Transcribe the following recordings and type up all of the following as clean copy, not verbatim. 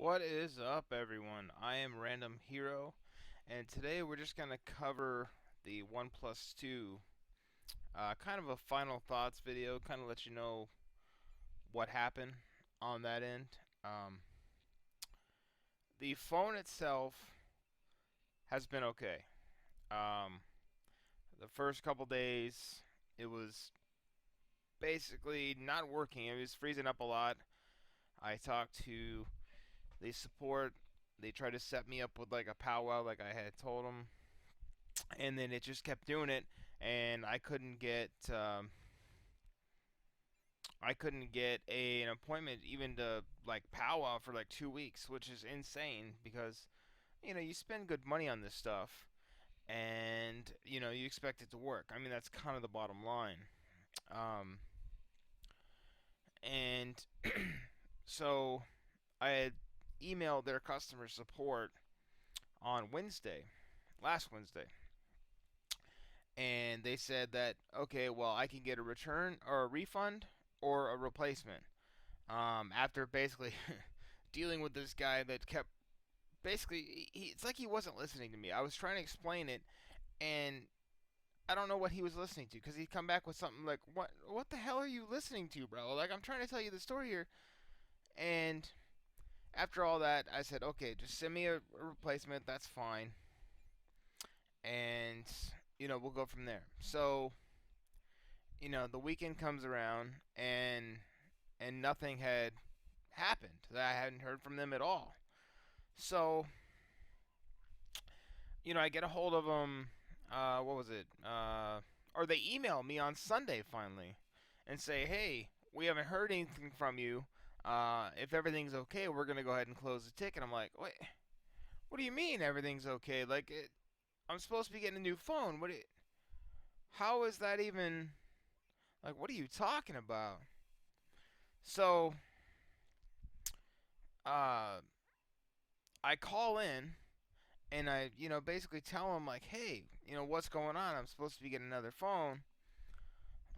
What is up, everyone? I am Random Hero, and today we're just gonna cover the OnePlus 2, kind of a final thoughts video, kind of let you know what happened on that end. The phone itself has been okay. Um, the first couple days, it was basically not working. It was freezing up a lot. I talked to the support. They tried to set me up with like a powwow, like I had told them, and then it just kept doing it, and I couldn't get an appointment even to like powwow for like 2 weeks, which is insane because you spend good money on this stuff, and you expect it to work. I mean, that's kind of the bottom line. Um, and so I had emailed their customer support on last Wednesday, and they said that okay, well, I can get a return or a refund or a replacement. After basically dealing with this guy that kept it's like he wasn't listening to me. I was trying to explain it, and I don't know what he was listening to because he'd come back with something like, "What the hell are you listening to, bro? Like I'm trying to tell you the story here." And after all that, I said, "Okay, just send me a replacement. That's fine." And we'll go from there. So the weekend comes around, and nothing had happened. I hadn't heard from them at all. So I get a hold of them. What was it? Or they email me on Sunday finally, and say, "Hey, we haven't heard anything from you. If everything's okay, we're gonna go ahead and close the ticket." I'm like, "Wait, what do you mean everything's okay? I'm supposed to be getting a new phone. How is that even? Like, what are you talking about?" So, uh, I call in and I, basically tell them like, "Hey, what's going on? I'm supposed to be getting another phone."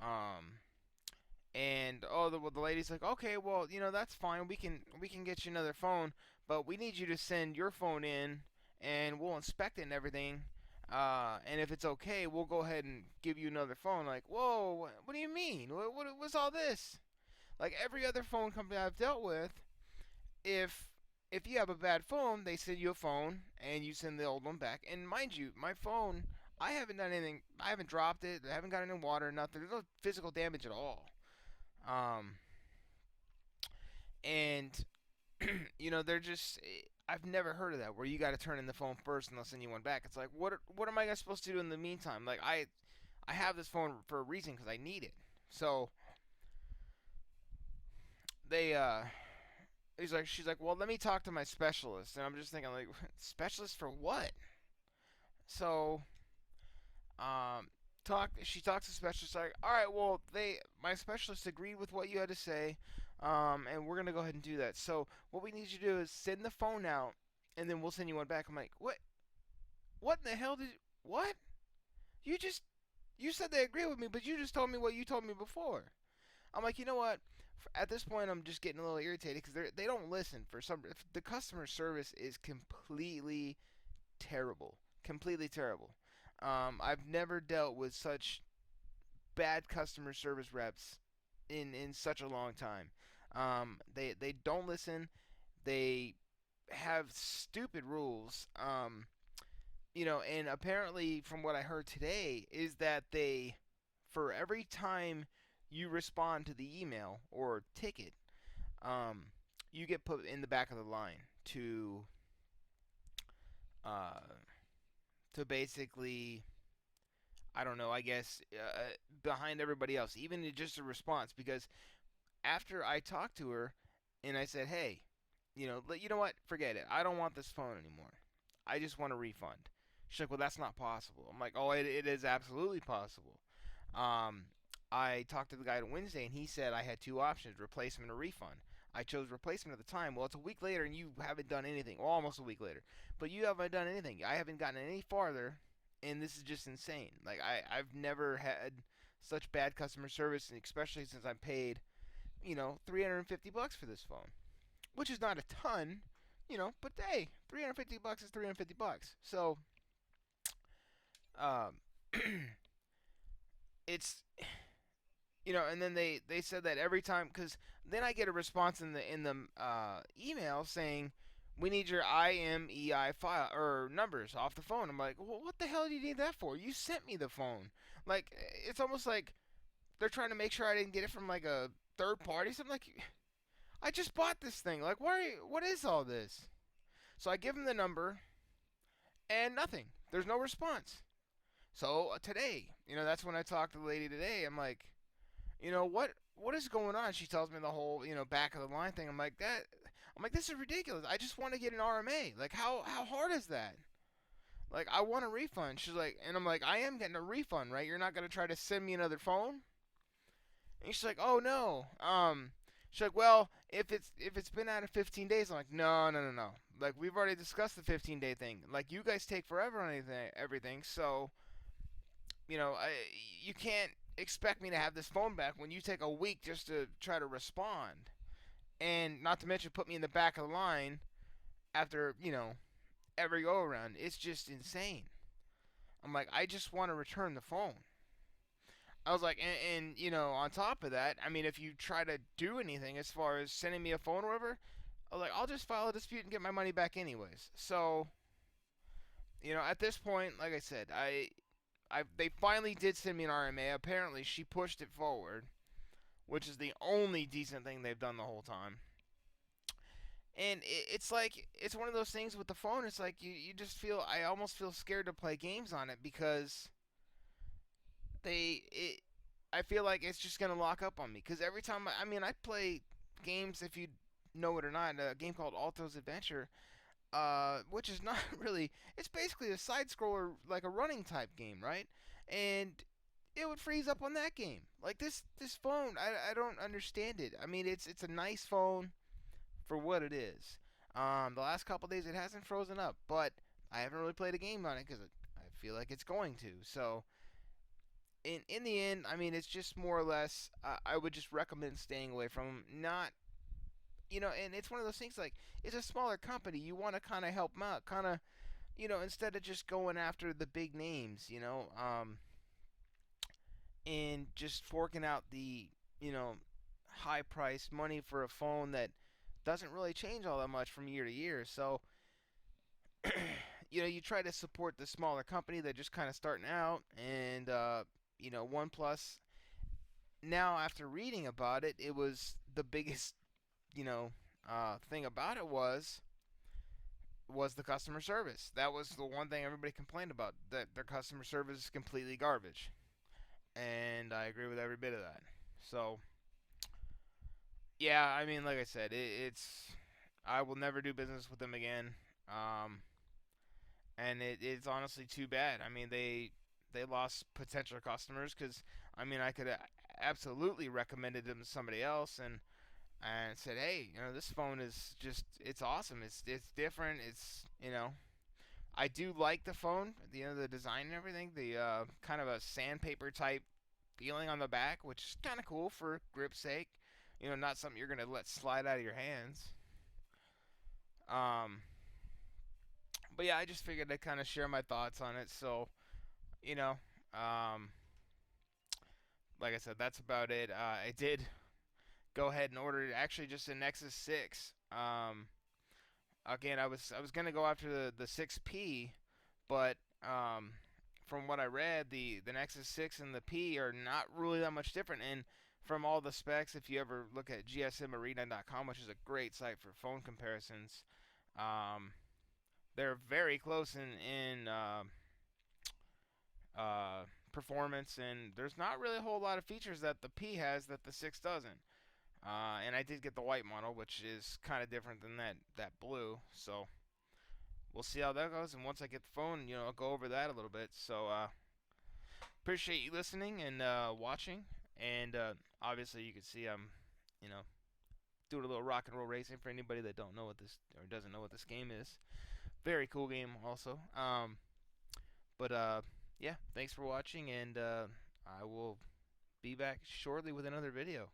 Um, and the lady's like, "Okay, well, that's fine. We can get you another phone, but we need you to send your phone in, and we'll inspect it and everything. And if it's okay, we'll go ahead and give you another phone." Like, whoa, what do you mean? What's all this? Like every other phone company I've dealt with, if if you have a bad phone, they send you a phone and you send the old one back. And mind you, my phone, I haven't done anything. I haven't dropped it. I haven't got any water. Nothing. There's no physical damage at all. Um, and they're just. I've never heard of that where you got to turn in the phone first and they'll send you one back. It's like, what am I supposed to do in the meantime? Like I have this phone for a reason because I need it. So they she's like, "Well, let me talk to my specialist." And I'm just thinking like, specialist for what? So she talks to the specialist like, "All right, well, my specialist agreed with what you had to say, and we're gonna go ahead and do that. So what we need you to do is send the phone out, and then we'll send you one back." I'm like, what in the hell what? You just you said they agree with me, but you just told me what you told me before. I'm like, you know what? At this point, I'm just getting a little irritated because they don't listen. For some, the customer service is completely terrible, completely terrible. I've never dealt with such bad customer service reps in such a long time. They don't listen. They have stupid rules. And apparently, from what I heard today, is that for every time you respond to the email or ticket, um, you get put in the back of the line uh, to basically, I don't know, I guess, behind everybody else, even just a response. Because after I talked to her and I said, "Hey, you know what? Forget it. I don't want this phone anymore. I just want a refund." She's like, "Well, that's not possible." I'm like, "Oh, it is absolutely possible." Um, I talked to the guy on Wednesday, and he said I had two options: replacement or refund. I chose replacement at the time. Well, it's a week later, and you haven't done anything. Well, almost a week later, but you haven't done anything. I haven't gotten any farther, and this is just insane. Like I've never had such bad customer service, and especially since I paid $350 for this phone, which is not a ton, But hey, 350 bucks is 350 bucks. So, um, it's and then they said that every time, because then I get a response in the email saying we need your IMEI file or numbers off the phone. I'm like, well, what the hell do you need that for? You sent me the phone. Like, it's almost like they're trying to make sure I didn't get it from like a third party. So I'm like, I just bought this thing. Like, why? What is all this? So I give them the number and nothing. There's no response. So today, that's when I talked to the lady today. I'm like, what is going on? She tells me the whole, back of the line thing. I'm like, this is ridiculous. I just want to get an RMA. Like, how hard is that? Like, I want a refund. She's like, and I'm like, I am getting a refund, right? You're not gonna try to send me another phone? And she's like, oh no. She's like, well, if it's been out of 15 days, I'm like, no, no, no, no. Like, we've already discussed the 15-day thing. Like, you guys take forever on everything, so you can't expect me to have this phone back when you take a week just to try to respond, and not to mention put me in the back of the line after every go around. It's just insane. I'm like, I just want to return the phone. I was like, and on top of that, I mean, if you try to do anything as far as sending me a phone or whatever, I was like, I'll just file a dispute and get my money back anyways. So, at this point, like I said, they finally did send me an RMA. Apparently, she pushed it forward, which is the only decent thing they've done the whole time. And it's like, it's one of those things with the phone. It's like you just feel, I almost feel scared to play games on it because I feel like it's just gonna lock up on me. Because every time, I mean, I play games, if you know it or not, a game called Alto's Adventure, which is not really. It's basically a side scroller, like a running type game, right? And it would freeze up on that game. Like this phone, I don't understand it. I mean, it's a nice phone for what it is. The last couple days it hasn't frozen up, but I haven't really played a game on it because I feel like it's going to. So in the end, I mean, it's just more or less. I would just recommend staying away from them. Not and it's one of those things, like, it's a smaller company. You want to kind of help them out, kind of, instead of just going after the big names, and just forking out the, high price money for a phone that doesn't really change all that much from year to year. So, you try to support the smaller company that just kind of starting out, and, OnePlus, now after reading about it, it was the biggest, thing about it was the customer service. That was the one thing everybody complained about, that their customer service is completely garbage. And I agree with every bit of that. So, yeah, I mean, like I said, it's I will never do business with them again. Um, and it's honestly too bad. I mean, they lost potential customers because I mean, I could absolutely recommended them to somebody else and said, hey, this phone is just, it's awesome. It's different. It's I do like the phone, the design and everything. The kind of a sandpaper type feeling on the back, which is kind of cool for grip's sake. Not something you're gonna let slide out of your hands. Um, but yeah, I just figured I'd kind of share my thoughts on it. So you know, um, like I said, that's about it. I did go ahead and order actually just a Nexus 6. Again, I was gonna go after the 6P, but from what I read, the Nexus 6 and the P are not really that much different. And from all the specs, if you ever look at gsmarena.com, which is a great site for phone comparisons, um, they're very close in performance, and there's not really a whole lot of features that the P has that the 6 doesn't. And I did get the white model, which is kind of different than that blue. So we'll see how that goes. And once I get the phone, I'll go over that a little bit. So appreciate you listening and watching. And obviously, you can see I'm, you know, doing a little rock and roll racing for anybody that don't know what this or doesn't know what this game is. Very cool game, also. But yeah, thanks for watching, and I will be back shortly with another video.